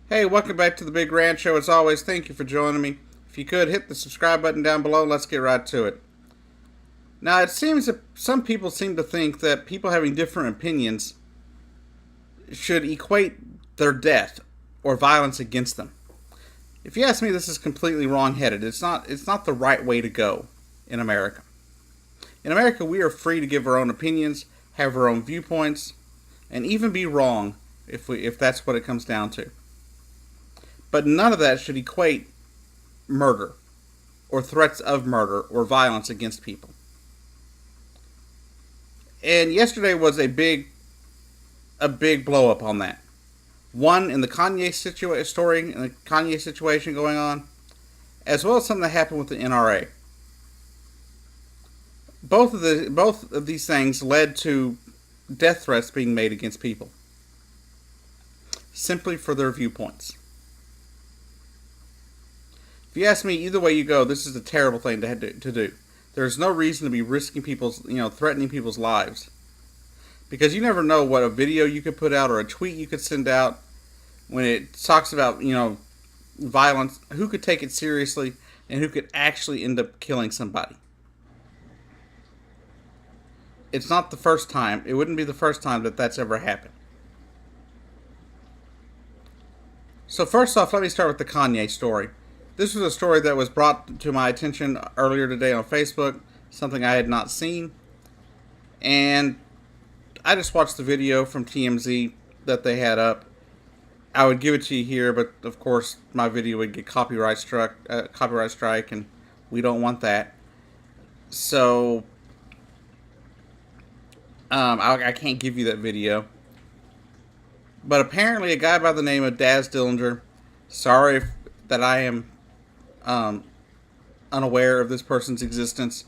Hey, welcome back to the Big Rant Show. As always, thank you for joining me. If you could, hit the subscribe button down below. Let's get right to it. Now, it seems that some people seem to think that people having different opinions should equate their death or violence against them. If you ask me, this is completely wrong-headed. It's not the right way to go in America. In America, we are free to give our own opinions, have our own viewpoints, and even be wrong if that's what it comes down to. But none of that should equate murder or threats of murder or violence against people. And yesterday was a big blow up on that. One, in the Kanye story and the Kanye situation going on, as well as something that happened with the NRA. Both of these things led to death threats being made against people, simply for their viewpoints. If you ask me, either way you go, this is a terrible thing to do. There's no reason to be risking threatening people's lives. Because you never know what a video you could put out or a tweet you could send out when it talks about, violence, who could take it seriously and who could actually end up killing somebody. It's not the first time. It wouldn't be the first time that that's ever happened. So first off, let me start with the Kanye story. This was a story that was brought to my attention earlier today on Facebook, something I had not seen. And I just watched the video from TMZ that they had up. I would give it to you here, but of course my video would get copyright strike, and we don't want that. So I can't give you that video. But apparently a guy by the name of Daz Dillinger, sorry that I am unaware of this person's existence.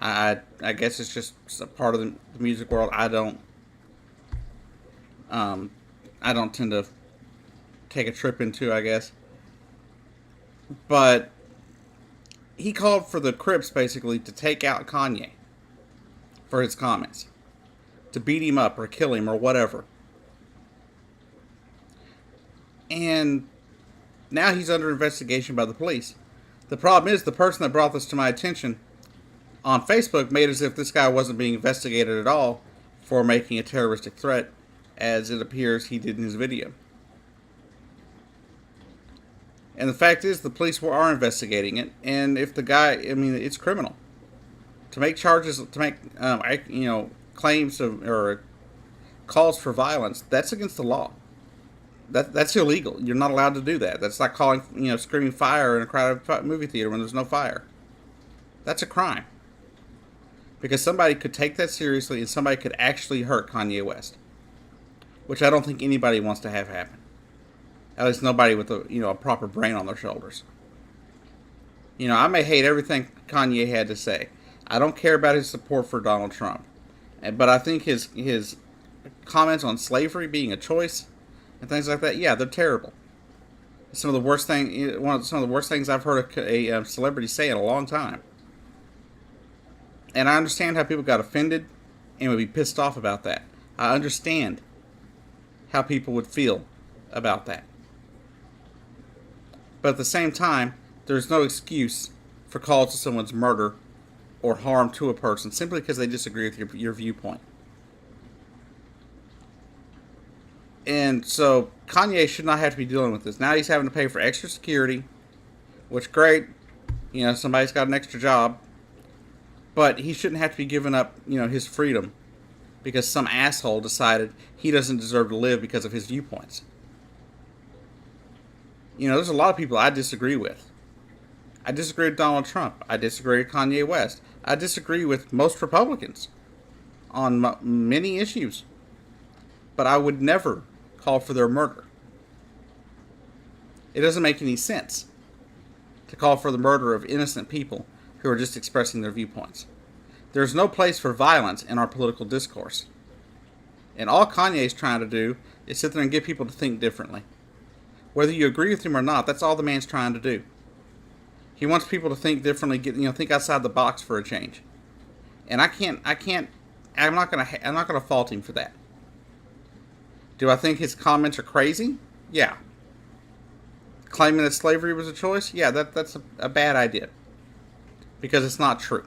I guess it's just a part of the music world. I don't tend to take a trip into, I guess. But he called for the Crips basically to take out Kanye for his comments, to beat him up or kill him or whatever. And now he's under investigation by the police. The problem is, the person that brought this to my attention on Facebook made as if this guy wasn't being investigated at all for making a terroristic threat, as it appears he did in his video. And the fact is, the police are investigating it, and if the guy, it's criminal. To make charges, to make, claims of, or calls for violence, that's against the law. That's illegal. You're not allowed to do that. That's like calling, screaming fire in a crowded movie theater when there's no fire. That's a crime. Because somebody could take that seriously and somebody could actually hurt Kanye West. Which I don't think anybody wants to have happen. At least nobody with a proper brain on their shoulders. I may hate everything Kanye had to say. I don't care about his support for Donald Trump. But I think his comments on slavery being a choice and things like that, yeah, they're terrible. Some of the worst things I've heard a celebrity say in a long time. And I understand how people got offended and would be pissed off about that. I understand how people would feel about that. But at the same time, there's no excuse for calls to someone's murder or harm to a person simply because they disagree with your viewpoint. And so Kanye should not have to be dealing with this. Now he's having to pay for extra security, which great, somebody's got an extra job. But he shouldn't have to be giving up, his freedom because some asshole decided he doesn't deserve to live because of his viewpoints. There's a lot of people I disagree with. I disagree with Donald Trump. I disagree with Kanye West. I disagree with most Republicans on many issues. But I would never call for their murder. It doesn't make any sense to call for the murder of innocent people who are just expressing their viewpoints. There's no place for violence in our political discourse. And all Kanye's trying to do is sit there and get people to think differently. Whether you agree with him or not, that's all the man's trying to do. He wants people to think differently, think outside the box for a change. And I'm not gonna fault him for that. Do I think his comments are crazy? Yeah. claiming that slavery was a choice, yeah, that's a bad idea because it's not true.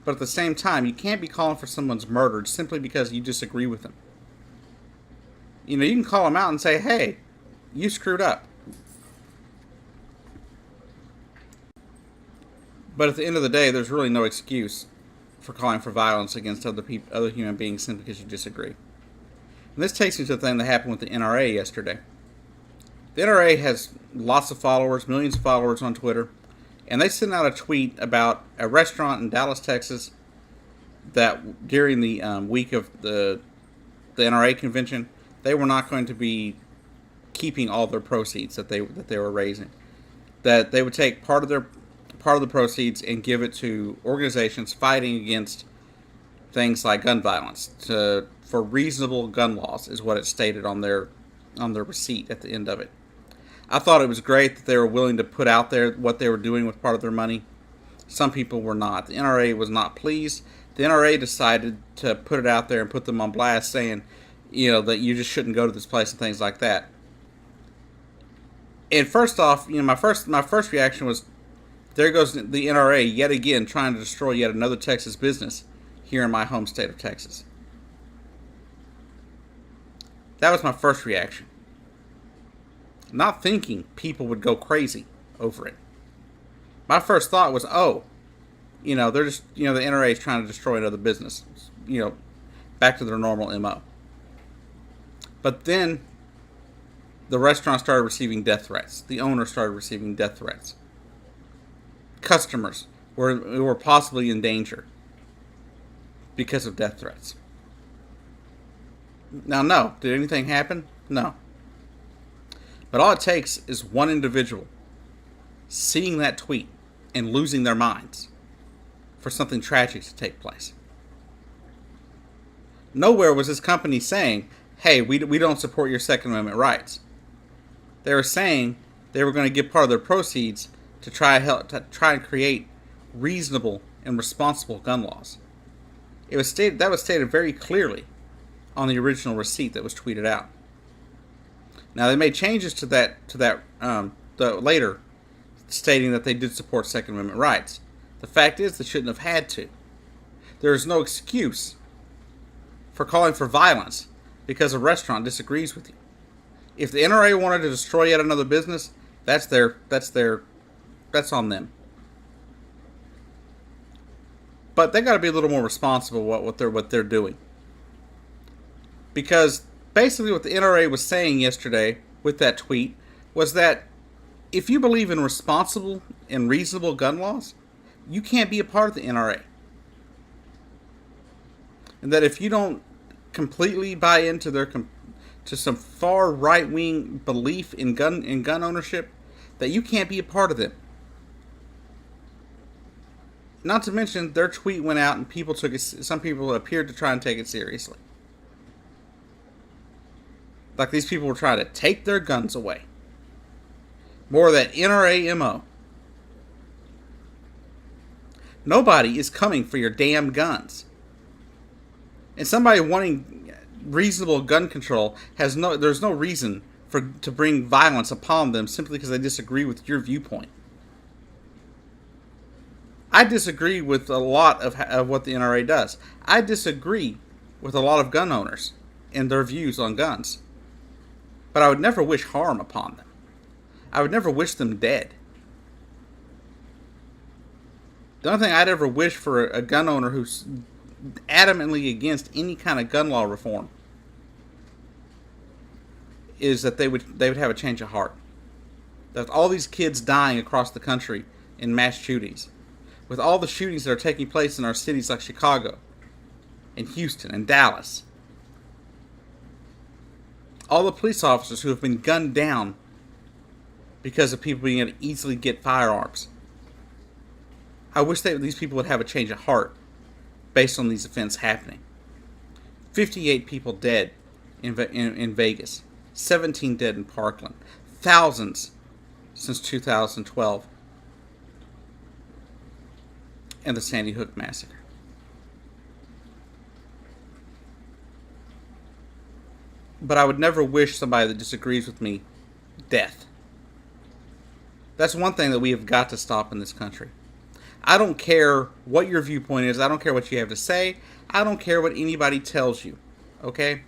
But at the same time, you can't be calling for someone's murdered simply because you disagree with them. You know, you can call them out and say, hey, you screwed up. But at the end of the day, there's really no excuse for calling for violence against other human beings simply because you disagree. And this takes me to the thing that happened with the NRA yesterday. The NRA has lots of followers, millions of followers on Twitter, and they sent out a tweet about a restaurant in Dallas, Texas, that during the week of the NRA convention, they were not going to be keeping all their proceeds that they were raising. That they would take part of the proceeds and give it to organizations fighting against things like gun violence, for reasonable gun laws, is what it stated on their receipt at the end of it. I thought it was great that they were willing to put out there what they were doing with part of their money. Some people were not. The NRA was not pleased. The NRA decided to put it out there and put them on blast, saying, that you just shouldn't go to this place and things like that. And first off, my first reaction was, there goes the NRA yet again trying to destroy yet another Texas business here in my home state of Texas. That was my first reaction. Not thinking people would go crazy over it. My first thought was, they're just, the NRA is trying to destroy another business. Back to their normal MO. But then the restaurant started receiving death threats. The owner started receiving death threats. Customers were possibly in danger because of death threats. Now, no. Did anything happen? No. But all it takes is one individual seeing that tweet and losing their minds for something tragic to take place. Nowhere was this company saying, hey, we don't support your Second Amendment rights. They were saying they were going to give part of their proceeds to try and create reasonable and responsible gun laws. That was stated very clearly on the original receipt that was tweeted out. Now they made changes to that later, stating that they did support Second Amendment rights. The fact is, they shouldn't have had to. There is no excuse for calling for violence because a restaurant disagrees with you. If the NRA wanted to destroy yet another business, that's on them. But they got to be a little more responsible what they're doing. Because basically what the NRA was saying yesterday with that tweet was that if you believe in responsible and reasonable gun laws, you can't be a part of the NRA. And that if you don't completely buy into to some far right-wing belief in gun ownership, that you can't be a part of them. Not to mention, their tweet went out and some people appeared to try and take it seriously. Like these people were trying to take their guns away. More of that NRA MO. Nobody is coming for your damn guns. And somebody wanting reasonable gun control there's no reason to bring violence upon them simply because they disagree with your viewpoint. I disagree with a lot of what the NRA does. I disagree with a lot of gun owners and their views on guns. But I would never wish harm upon them. I would never wish them dead. The only thing I'd ever wish for a gun owner who's adamantly against any kind of gun law reform is that they would have a change of heart. That all these kids dying across the country in mass shootings, with all the shootings that are taking place in our cities like Chicago and Houston and Dallas, all the police officers who have been gunned down because of people being able to easily get firearms. I wish that these people would have a change of heart based on these events happening. 58 people dead in Vegas. 17 dead in Parkland. Thousands since 2012. And the Sandy Hook massacre. But I would never wish somebody that disagrees with me death. That's one thing that we have got to stop in this country. I don't care what your viewpoint is. I don't care what you have to say. I don't care what anybody tells you. Okay?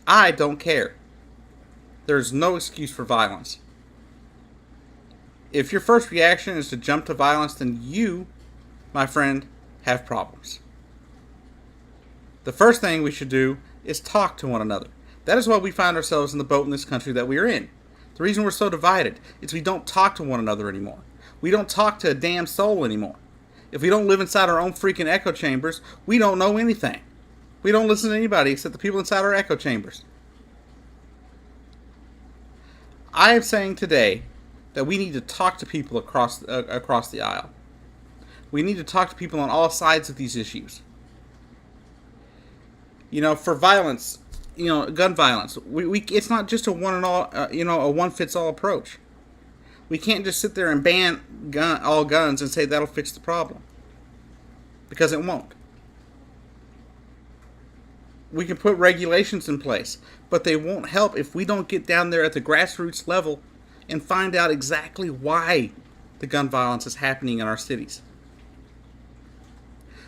I don't care. There's no excuse for violence. If your first reaction is to jump to violence, then you, my friend, have problems. The first thing we should do is talk to one another. That is why we find ourselves in the boat in this country that we are in. The reason we're so divided is we don't talk to one another anymore. We don't talk to a damn soul anymore. If we don't live inside our own freaking echo chambers, we don't know anything. We don't listen to anybody except the people inside our echo chambers. I am saying today that we need to talk to people across the aisle. We need to talk to people on all sides of these issues. For violence, gun violence, we it's not just a one and all, a one fits all approach. We can't just sit there and ban all guns and say that'll fix the problem, because it won't. We can put regulations in place, but they won't help if we don't get down there at the grassroots level and find out exactly why the gun violence is happening in our cities.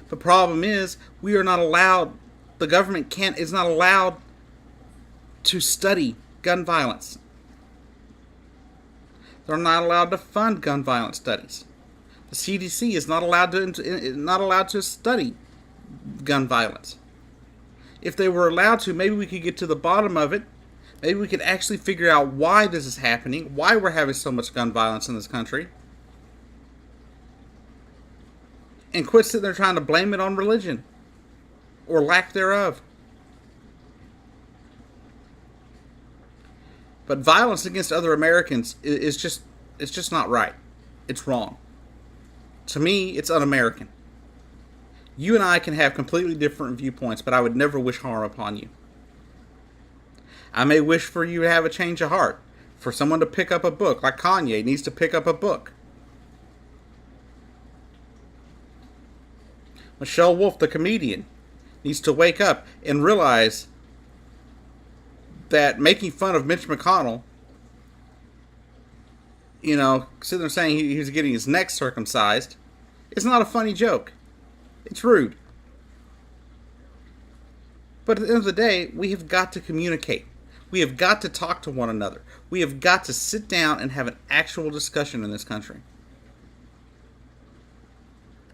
The problem is we are not allowed. The government is not allowed to study gun violence. They're not allowed to fund gun violence studies. The CDC is not allowed to study gun violence. If they were allowed to, maybe we could get to the bottom of it. Maybe we could actually figure out why this is happening, why we're having so much gun violence in this country, and quit sitting there trying to blame it on religion or lack thereof. But violence against other Americans is just not right. It's wrong. To me, it's un-American. You and I can have completely different viewpoints, but I would never wish harm upon you. I may wish for you to have a change of heart, for someone to pick up a book, like Kanye needs to pick up a book. Michelle Wolf, the comedian, needs to wake up and realize that making fun of Mitch McConnell, sitting there saying he was getting his neck circumcised, is not a funny joke. It's rude. But at the end of the day, we have got to communicate. We have got to talk to one another. We have got to sit down and have an actual discussion in this country.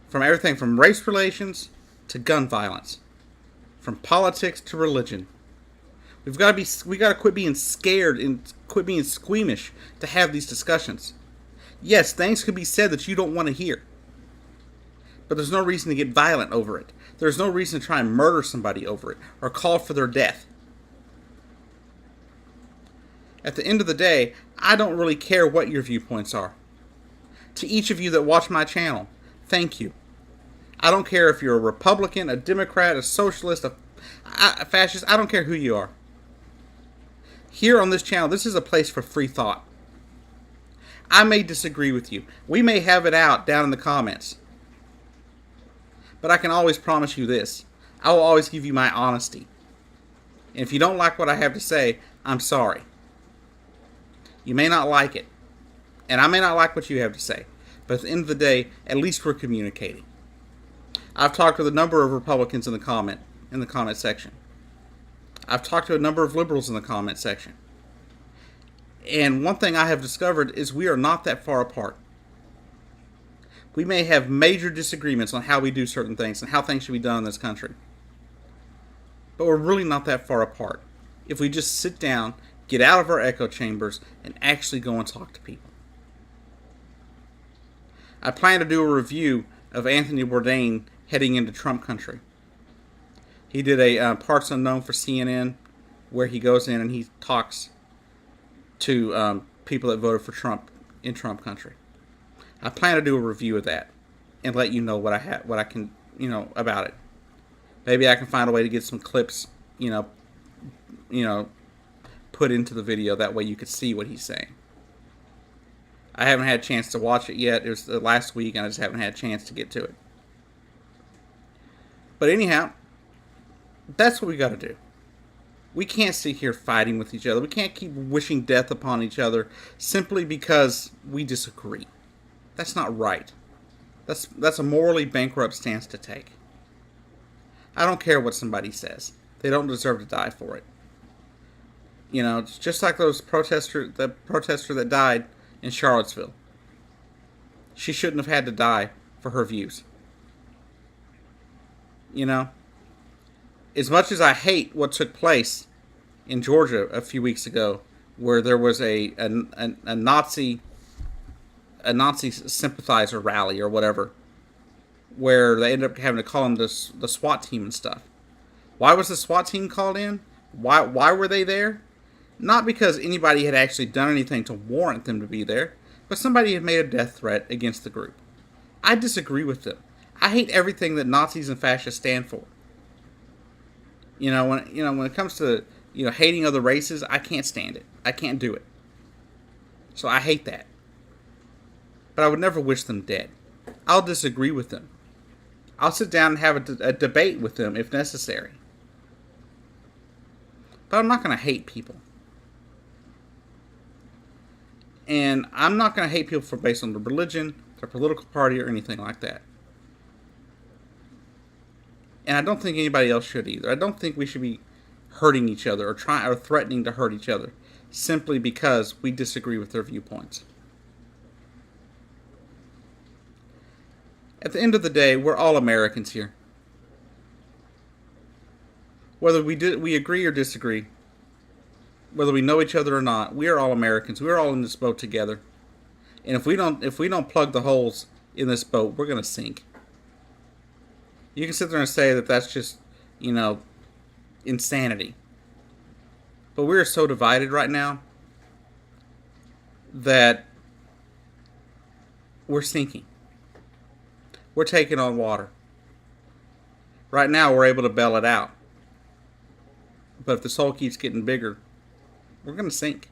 From everything from race relations to gun violence. From politics to religion. We got to quit being scared and quit being squeamish to have these discussions. Yes, things could be said that you don't want to hear. But there's no reason to get violent over it. There's no reason to try and murder somebody over it or call for their death. At the end of the day, I don't really care what your viewpoints are. To each of you that watch my channel, thank you. I don't care if you're a Republican, a Democrat, a socialist, a fascist. I don't care who you are. Here on this channel, this is a place for free thought. I may disagree with you. We may have it out down in the comments. But I can always promise you this. I will always give you my honesty. And if you don't like what I have to say, I'm sorry. You may not like it. And I may not like what you have to say. But at the end of the day, at least we're communicating. I've talked with a number of Republicans in the comment section. I've talked to a number of liberals in the comment section. And one thing I have discovered is we are not that far apart. We may have major disagreements on how we do certain things and how things should be done in this country. But we're really not that far apart if we just sit down, get out of our echo chambers, and actually go and talk to people. I plan to do a review of Anthony Bourdain heading into Trump country. He did a Parts Unknown for CNN where he goes in and he talks to people that voted for Trump in Trump country. I plan to do a review of that and let you know what I can, about it. Maybe I can find a way to get some clips, put into the video. That way you could see what he's saying. I haven't had a chance to watch it yet. It was last week and I just haven't had a chance to get to it. But anyhow, that's what we got to do. We can't sit here fighting with each other. We can't keep wishing death upon each other simply because we disagree. That's not right. That's a morally bankrupt stance to take. I don't care what somebody says. They don't deserve to die for it. You know, it's just like the protester that died in Charlottesville. She shouldn't have had to die for her views. You know, as much as I hate what took place in Georgia a few weeks ago, where there was a Nazi sympathizer rally or whatever, where they ended up having to call in the SWAT team and stuff. Why was the SWAT team called in? Why were they there? Not because anybody had actually done anything to warrant them to be there, but somebody had made a death threat against the group. I disagree with them. I hate everything that Nazis and fascists stand for. When it comes to hating other races, I can't stand it. I can't do it. So I hate that. But I would never wish them dead. I'll disagree with them. I'll sit down and have a debate with them if necessary. But I'm not going to hate people. And I'm not going to hate people based on their religion, their political party, or anything like that. And I don't think anybody else should either. I don't think we should be hurting each other or threatening to hurt each other simply because we disagree with their viewpoints. At the end of the day, we're all Americans here. Whether we agree or disagree, whether we know each other or not, we are all Americans. We're all in this boat together. And if we don't plug the holes in this boat, we're going to sink. You can sit there and say that that's just, insanity. But we're so divided right now that we're sinking. We're taking on water. Right now, we're able to bail it out. But if this hole keeps getting bigger, we're going to sink.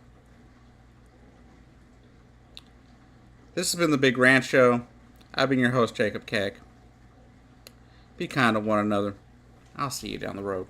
This has been the Big Ranch Show. I've been your host, Jacob Keck. Be kind to one another. I'll see you down the road.